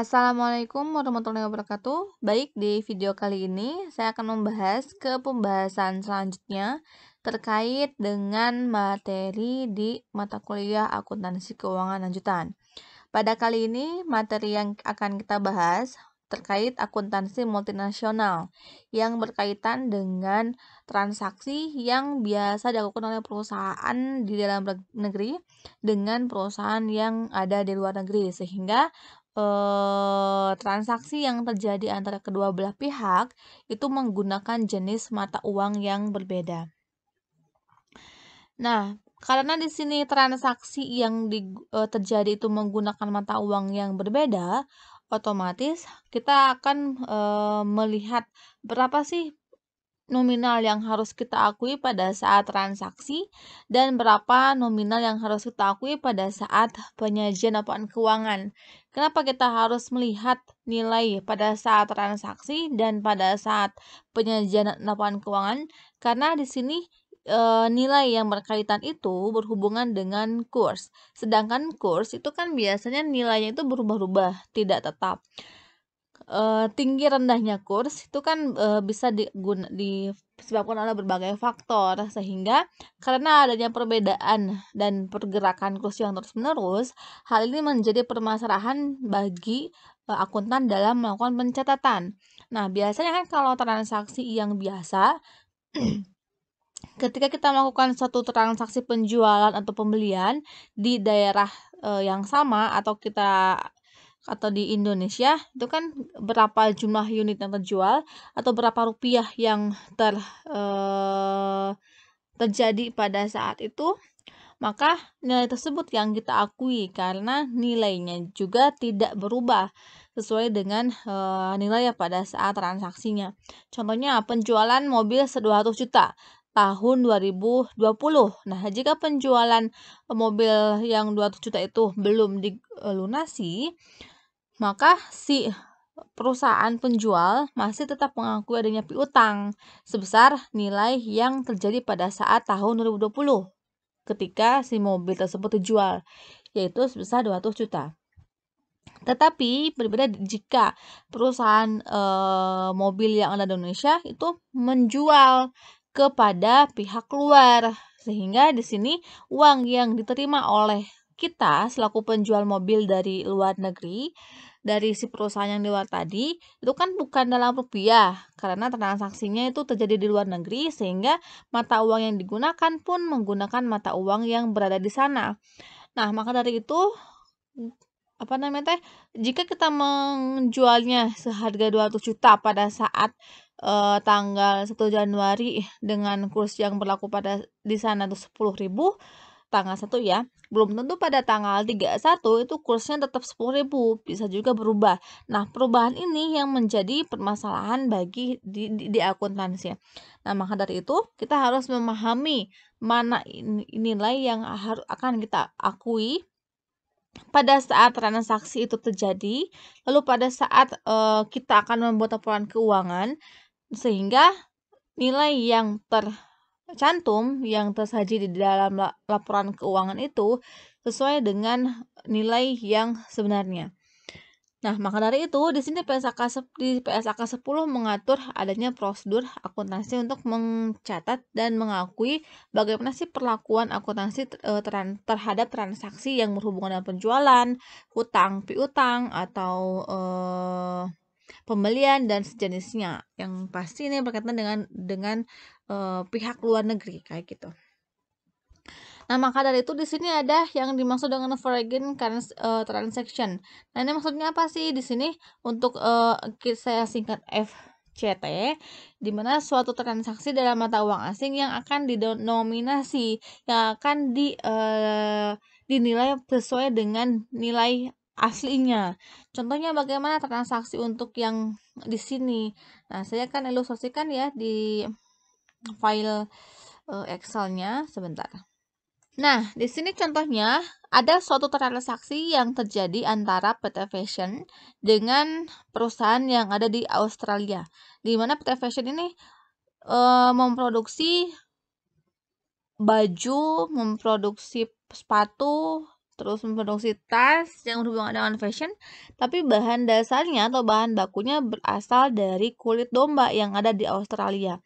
Assalamualaikum warahmatullahi wabarakatuh. Baik, di video kali ini saya akan membahas ke pembahasan selanjutnya terkait dengan materi di mata kuliah akuntansi keuangan lanjutan. Pada kali ini, materi yang akan kita bahas terkait akuntansi multinasional yang berkaitan dengan transaksi yang biasa dilakukan oleh perusahaan di dalam negeri dengan perusahaan yang ada di luar negeri, sehingga transaksi yang terjadi antara kedua belah pihak itu menggunakan jenis mata uang yang berbeda. Nah, karena di sini transaksi yang terjadi itu menggunakan mata uang yang berbeda, otomatis kita akan melihat berapa sih nominal yang harus kita akui pada saat transaksi dan berapa nominal yang harus kita akui pada saat penyajian laporan keuangan. Kenapa kita harus melihat nilai pada saat transaksi dan pada saat penyajian laporan keuangan? Karena di sini nilai yang berkaitan itu berhubungan dengan kurs. Sedangkan kurs itu kan biasanya nilainya itu berubah-ubah, tidak tetap. Tinggi rendahnya kurs itu kan bisa disebabkan oleh berbagai faktor, sehingga karena adanya perbedaan dan pergerakan kurs yang terus-menerus, hal ini menjadi permasalahan bagi akuntan dalam melakukan pencatatan. Nah, biasanya kan kalau transaksi yang biasa ketika kita melakukan suatu transaksi penjualan atau pembelian di daerah yang sama atau di Indonesia, itu kan berapa jumlah unit yang terjual atau berapa rupiah yang terjadi pada saat itu, maka nilai tersebut yang kita akui karena nilainya juga tidak berubah sesuai dengan nilai pada saat transaksinya. Contohnya penjualan mobil 200 juta tahun 2020. Nah, jika penjualan mobil yang 200 juta itu belum dilunasi, maka si perusahaan penjual masih tetap mengakui adanya piutang sebesar nilai yang terjadi pada saat tahun 2020 ketika si mobil tersebut dijual, yaitu sebesar 200 juta. Tetapi berbeda jika perusahaan mobil yang ada di Indonesia itu menjual kepada pihak luar, sehingga di sini uang yang diterima oleh kita selaku penjual mobil dari luar negeri, dari si perusahaan yang di luar tadi, itu kan bukan dalam rupiah, karena transaksinya itu terjadi di luar negeri, sehingga mata uang yang digunakan pun menggunakan mata uang yang berada di sana. Nah, maka dari itu, jika kita menjualnya seharga 200 juta pada saat tanggal 1 Januari dengan kurs yang berlaku pada di sana itu 10.000, tanggal 1 ya, belum tentu pada tanggal 31 itu kursnya tetap 10.000, bisa juga berubah. Nah, perubahan ini yang menjadi permasalahan bagi di akuntansi. Nah, maka dari itu kita harus memahami mana nilai yang akan kita akui pada saat transaksi itu terjadi, lalu pada saat kita akan membuat laporan keuangan, sehingga nilai yang tercantum yang tersaji di dalam laporan keuangan itu sesuai dengan nilai yang sebenarnya. Nah, maka dari itu di sini PSAK 10 mengatur adanya prosedur akuntansi untuk mencatat dan mengakui bagaimana sih perlakuan akuntansi terhadap transaksi yang berhubungan dengan penjualan, hutang piutang atau pembelian dan sejenisnya. Yang pasti ini berkaitan dengan pihak luar negeri kayak gitu. Nah, maka dari itu di sini ada yang dimaksud dengan foreign transaction. Nah, ini maksudnya apa sih di sini? Untuk saya singkat FCT, di mana suatu transaksi dalam mata uang asing yang akan didenominasi, yang akan dinilai sesuai dengan nilai aslinya. Contohnya bagaimana transaksi untuk yang di sini. Nah, saya akan ilustrasikan ya di file Excel-nya sebentar. Nah, di sini contohnya ada suatu transaksi yang terjadi antara PT Fashion dengan perusahaan yang ada di Australia, di mana PT Fashion ini memproduksi baju, memproduksi sepatu terus memproduksi tas yang berhubungan dengan fashion, tapi bahan dasarnya atau bahan bakunya berasal dari kulit domba yang ada di Australia.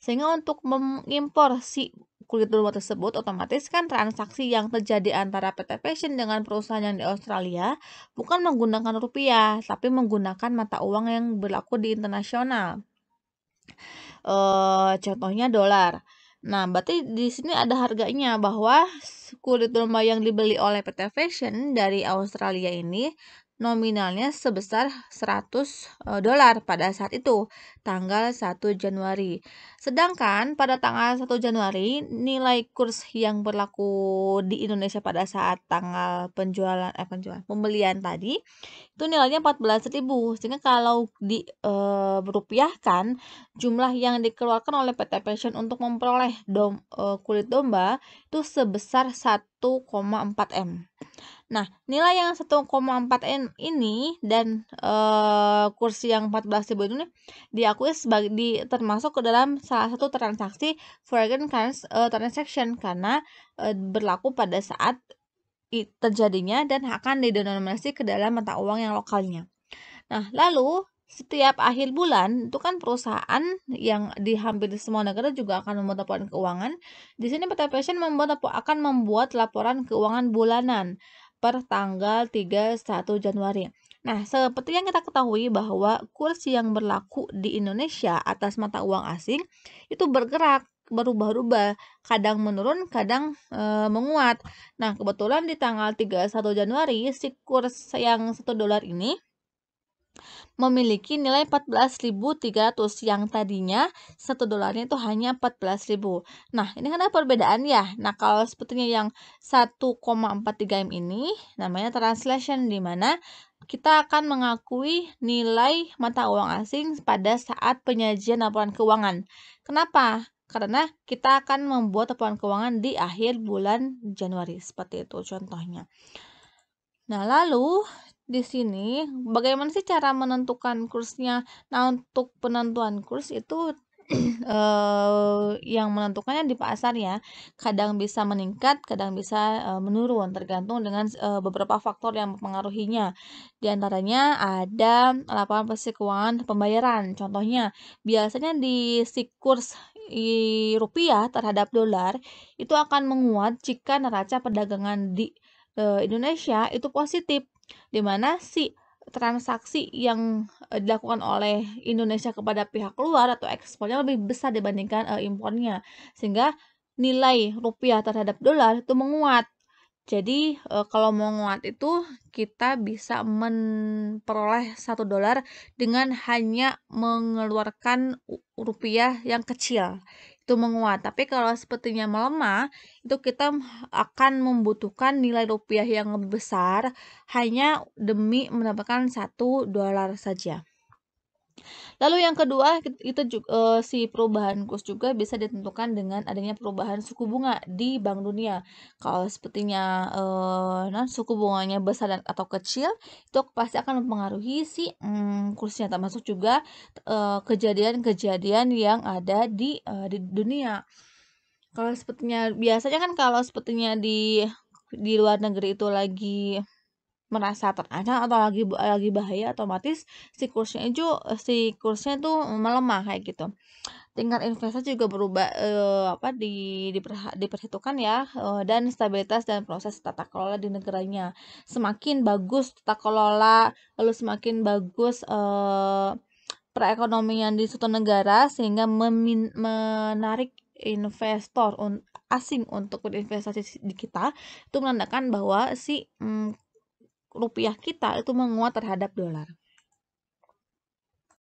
Sehingga untuk mengimpor si kulit domba tersebut, otomatis kan transaksi yang terjadi antara PT Fashion dengan perusahaan yang di Australia bukan menggunakan rupiah, tapi menggunakan mata uang yang berlaku di internasional. Contohnya dolar. Nah, berarti di sini ada harganya bahwa kulit domba yang dibeli oleh PT Fashion dari Australia ini nominalnya sebesar 100 dolar pada saat itu, tanggal 1 Januari. Sedangkan pada tanggal 1 Januari, nilai kurs yang berlaku di Indonesia pada saat tanggal pembelian tadi itu nilainya 14.000, sehingga kalau rupiahkan, jumlah yang dikeluarkan oleh PT Passion untuk memperoleh kulit domba itu sebesar 1,4 M. Nah, nilai yang 1,4 M ini dan kursi yang 14.000 ini diakui termasuk ke dalam salah satu transaksi foreign transaction karena berlaku pada saat terjadinya dan akan didenominasi ke dalam mata uang yang lokalnya. Nah, lalu setiap akhir bulan itu kan perusahaan yang di hampir semua negara juga akan membuat laporan keuangan. Di sini PT Passion akan membuat laporan keuangan bulanan per tanggal 31 Januari. Nah, seperti yang kita ketahui bahwa kurs yang berlaku di Indonesia atas mata uang asing itu berubah-ubah, kadang menurun, kadang menguat. Nah, kebetulan di tanggal 31 Januari si kurs yang 1 dolar ini memiliki nilai 14.300 yang tadinya 1 dolarnya itu hanya 14.000. Nah, ini kan ada perbedaan ya. Nah, kalau sepertinya yang 1,43 M ini namanya translation, di mana kita akan mengakui nilai mata uang asing pada saat penyajian laporan keuangan. Kenapa? Karena kita akan membuat laporan keuangan di akhir bulan Januari. Seperti itu contohnya. Nah, lalu di sini bagaimana sih cara menentukan kursnya? Nah, untuk penentuan kurs itu yang menentukannya di pasar ya. Kadang bisa meningkat, kadang bisa menurun tergantung dengan beberapa faktor yang mempengaruhinya. Di antaranya ada laporan posisi keuangan pembayaran. Contohnya, biasanya di si kurs rupiah terhadap dolar itu akan menguat jika neraca perdagangan di Indonesia itu positif, di mana si transaksi yang dilakukan oleh Indonesia kepada pihak luar atau ekspornya lebih besar dibandingkan impornya, sehingga nilai rupiah terhadap dolar itu menguat. Jadi kalau menguat itu kita bisa memperoleh 1 dolar dengan hanya mengeluarkan rupiah yang kecil, itu menguat. Tapi kalau sepertinya melemah, itu kita akan membutuhkan nilai rupiah yang lebih besar hanya demi mendapatkan 1 dolar saja. Lalu yang kedua itu si perubahan kurs juga bisa ditentukan dengan adanya perubahan suku bunga di Bank Dunia. Kalau sepertinya suku bunganya besar atau kecil, itu pasti akan mempengaruhi si kursnya, termasuk juga kejadian-kejadian yang ada di dunia. Kalau sepertinya biasanya kan kalau sepertinya di luar negeri itu lagi merasa terancam atau lagi bahaya, otomatis si kursnya itu melemah kayak gitu. Tingkat investasi juga berubah diperhitungkan ya, dan stabilitas dan proses tata kelola di negaranya. Semakin bagus tata kelola, lalu semakin bagus perekonomian di suatu negara sehingga menarik investor asing untuk berinvestasi di kita, itu menandakan bahwa si rupiah kita itu menguat terhadap dolar.